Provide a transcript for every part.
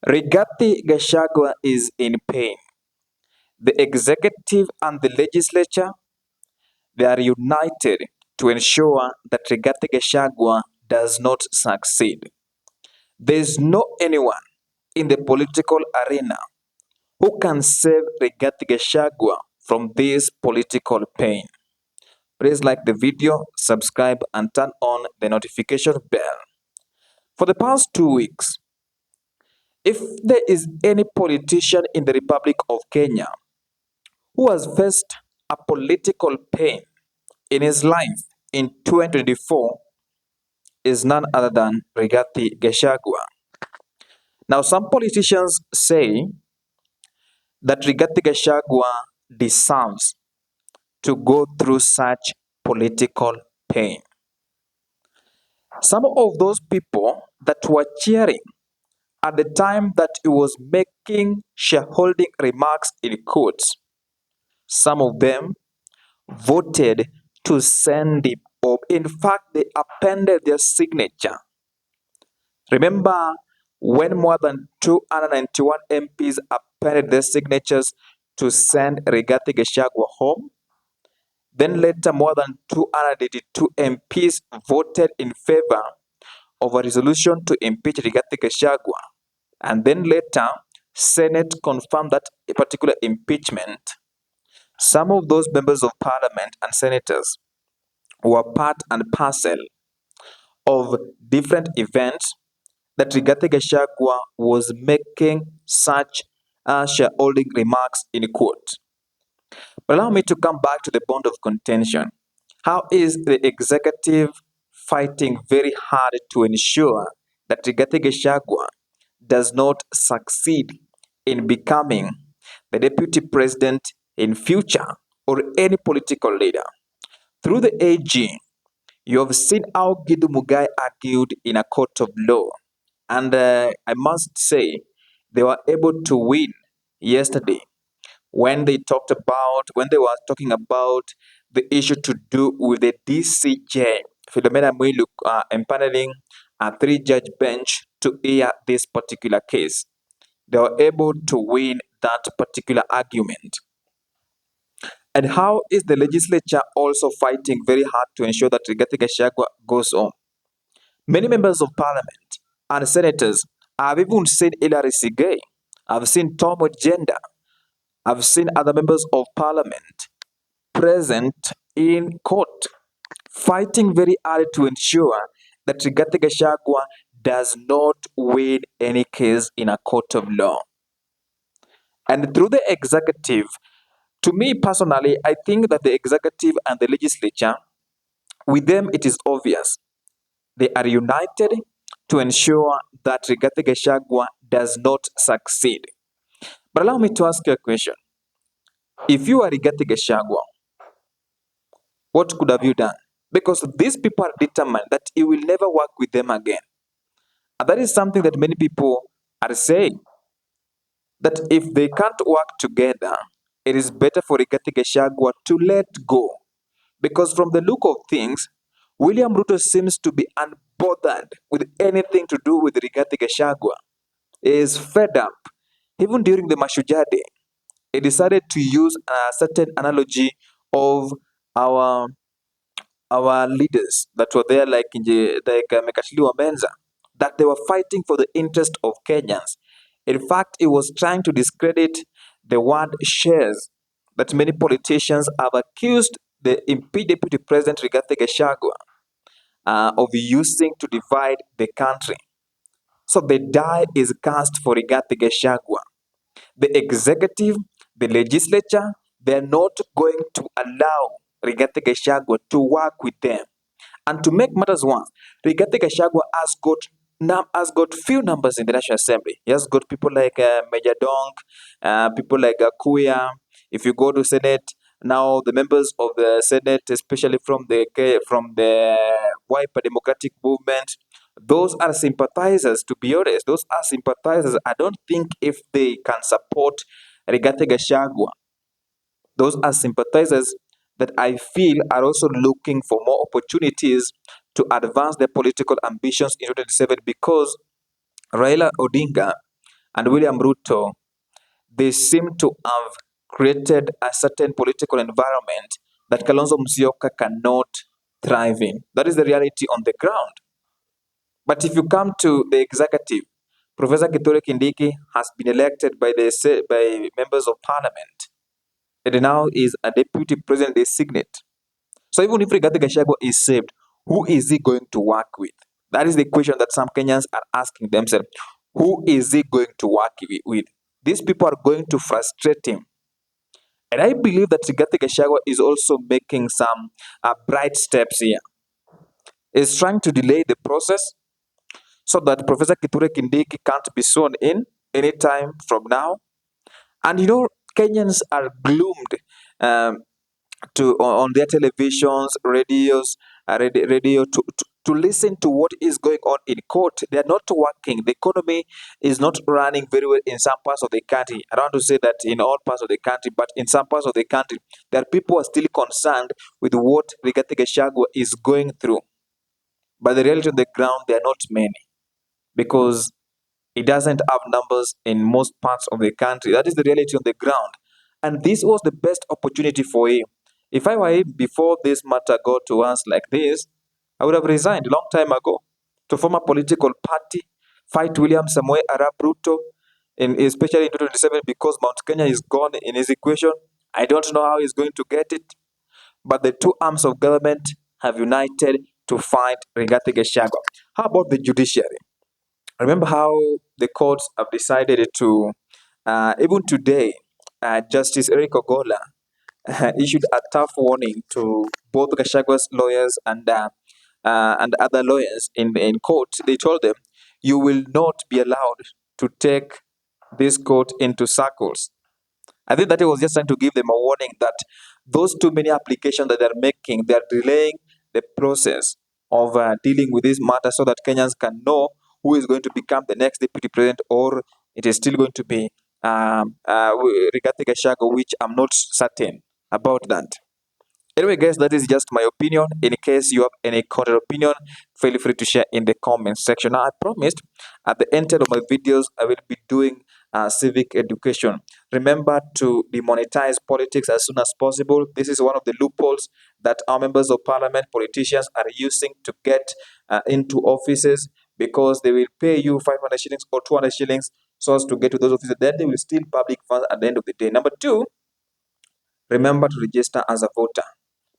Rigathi Gachagua is in pain. The executive and the legislature, they are united to ensure that Rigathi Gachagua does not succeed. There is no anyone in the political arena who can save Rigathi Gachagua from this political pain. Please like the video, subscribe, and turn on the notification bell. For the past 2 weeks, if there is any politician in the Republic of Kenya who has faced a political pain in his life in 2024 is none other than Rigathi Gachagua. Now, some politicians say that Rigathi Gachagua deserves to go through such political pain. Some of those people that were cheering at the time that he was making shareholding remarks in courts, some of them voted to send him up. In fact, they appended their signature. Remember when more than 291 MPs appended their signatures to send Rigathi Gachagua home? Then later, more than 282 MPs voted in favor of a resolution to impeach Rigathi Gachagua. And then later, Senate confirmed that a particular impeachment. Some of those members of parliament and senators were part and parcel of different events that Rigathi Gachagua was making such shareholding remarks in court. But allow me to come back to the bond of contention. How is the executive fighting very hard to ensure that Rigathi Gachagua does not succeed in becoming the deputy president in future or any political leader? Through the AG, you have seen how Gidu Mugai argued in a court of law. And I must say, they were able to win yesterday when they were talking about the issue to do with the DCJ, Philomena Mwilu, empaneling a 3-judge bench to hear this particular case. They were able to win that particular argument. And how is the legislature also fighting very hard to ensure that Rigathi Gachagua goes on? Many members of parliament and senators, I've even seen Hilary Sigay, I've seen Tom Ogenda, I've seen other members of parliament present in court, fighting very hard to ensure that Rigathi Gachagua does not win any case in a court of law. And through the executive, to me personally, I think that the executive and the legislature, with them it is obvious. They are united to ensure that Rigathi Gachagua does not succeed. But allow me to ask you a question. If you are Rigathi Gachagua, what could have you done? Because these people are determined that he will never work with them again. And that is something that many people are saying, that if they can't work together, it is better for Rigathi Gachagua to let go. Because from the look of things, William Ruto seems to be unbothered with anything to do with Rigathi Gachagua. He is fed up. Even during the Mashujaa Day, he decided to use a certain analogy of our leaders that were there, like Mekashili Wamenza, that they were fighting for the interest of Kenyans. In fact, he was trying to discredit the word shares that many politicians have accused the impeached deputy president Rigathi Gachagua of using to divide the country. So the die is cast for Rigathi Gachagua. The executive, the legislature, they are not going to allow Rigathi Gachagua to work with them. And to make matters worse, Rigathi Gachagua has got few numbers in the National Assembly. He has got people like Major Dong, people like Kuya. If you go to Senate, now the members of the Senate, especially from the Wiper Democratic Movement, those are sympathizers, to be honest. Those are sympathizers. I don't think if they can support Rigathi Gachagua, those are sympathizers that I feel are also looking for more opportunities to advance their political ambitions in 2027, because Raila Odinga and William Ruto, they seem to have created a certain political environment that Kalonzo Musyoka cannot thrive in. That is the reality on the ground. But if you come to the executive, Professor Kithure Kindiki has been elected by members of parliament, and now is a deputy president designate. So even if Rigathi Gachagua is saved, who is he going to work with? That is the question that some Kenyans are asking themselves. Who is he going to work with? These people are going to frustrate him. And I believe that Rigathi Gachagua is also making some bright steps here. Is trying to delay the process so that Professor Kithure Kindiki can't be sworn in anytime from now. And Kenyans are gloomed um, on their televisions, radios, radio to listen to what is going on in court. They are not working. The economy is not running very well in some parts of the country. I don't want to say that in all parts of the country, but in some parts of the country, there are people who are still concerned with what Rigathi Gachagua is going through. But the reality on the ground, there are not many because it doesn't have numbers in most parts of the country. That is the reality on the ground. And this was the best opportunity for him. If I were him before this matter got to us like this, I would have resigned a long time ago to form a political party, fight William Samoei Arap Ruto, especially in 2027 because Mount Kenya is gone in his equation. I don't know how he's going to get it, but the two arms of government have united to fight Rigathi Gachagua. How about the judiciary? Remember how the courts have decided to, even today, Justice Eric Ogola issued a tough warning to both Gashagua's lawyers and other lawyers in court. They told them, you will not be allowed to take this court into circles. I think that he was just trying to give them a warning that those too many applications that they're making, they're delaying the process of dealing with this matter so that Kenyans can know who is going to become the next deputy president, or it is still going to be Rigathi Gachagua, which I'm not certain about that. Anyway, guys, that is just my opinion. In case you have any counter opinion, feel free to share in the comment section. Now, I promised at the end of my videos, I will be doing civic education. Remember to demonetize politics as soon as possible. This is one of the loopholes that our members of parliament, politicians are using to get into offices because they will pay you 500 shillings or 200 shillings so as to get to those offices. Then they will steal public funds at the end of the day. Number two, remember to register as a voter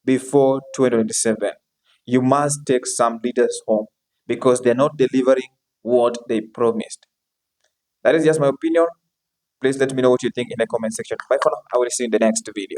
before 2027. You must take some leaders home because they're not delivering what they promised. That is just my opinion. Please let me know what you think in the comment section. Bye for now. I will see you in the next video.